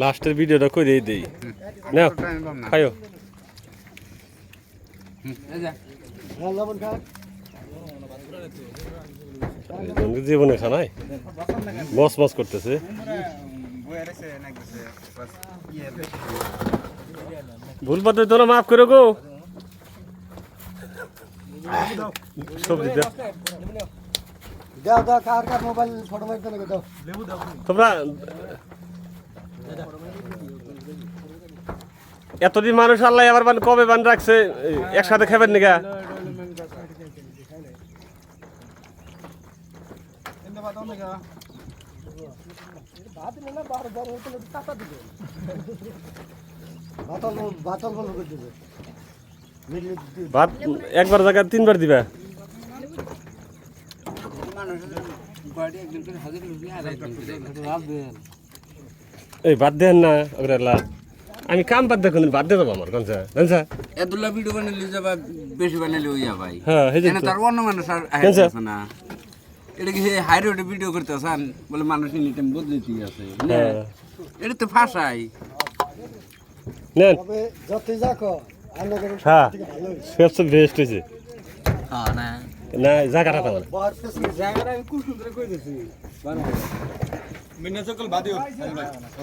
লাস্টের ভিডিওটা করে দেই নাও খাইও জীবনে খানাই মস মস করতেছে ভুল পথে তোরা মাফ করে গো সবজি দাও দাও কার কার মোবাইল ফটো মার দাও তোমরা এতদিন মানুষ আল্লাহ আবার বান কবে বান রাখছে একসাথে খাবেন নিগা ভাত একবার জায়গায় তিনবার দিবা এই বাদ দেন না ওগুলা আমি কাম বাদ দেখুন বাদ দিয়ে যাবো আমার কোনসা জানসা এতলা ভিডিও বানাইলে যাবা বেশি বানাইলে হইয়া ভাই হ্যাঁ এই যে তার অন্য মানুষ আর আছে না এটা কি হাই রোডে ভিডিও করতেছেন বলে মানুষ এনি টাইম বদলিতেই আছে এটা তো ফাঁসাই নেন তবে যতই যাকো আমরা করে হ্যাঁ সবচেয়ে বেস্ট হয়েছে হ্যাঁ না না জায়গাটা তো বার পেছ জায়গাটা আমি খুব সুন্দর কই দিছি মিনা চকল বাদিও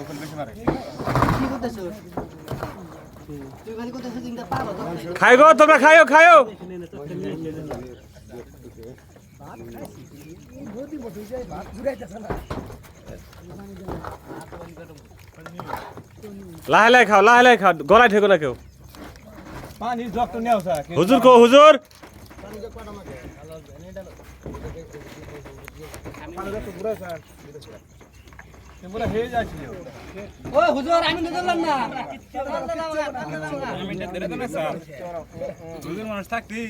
ওখানে বেশি মারে কি করতেছ তুই খালি করতেছ তিনটা পাবো তো খাই গো তোমরা খাইও খাইও লাহে লাহে খাও গলায় ঠেকো না কেউ পানি জগ তো নেও স্যার হুজুর কো হুজুর পানি জগ তো পুরো স্যার তোমরা হয়ে যাচ্ছে ও হুজুর আমি নিলাম না আমি ধরে তো না স্যার হুজুর মানুষ থাকতি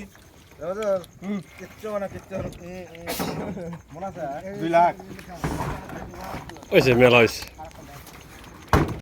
হুজুর কিচ্ছু না কিচ্ছু মনে আছে 2 লাখ ওই যে মেলা হয়েছে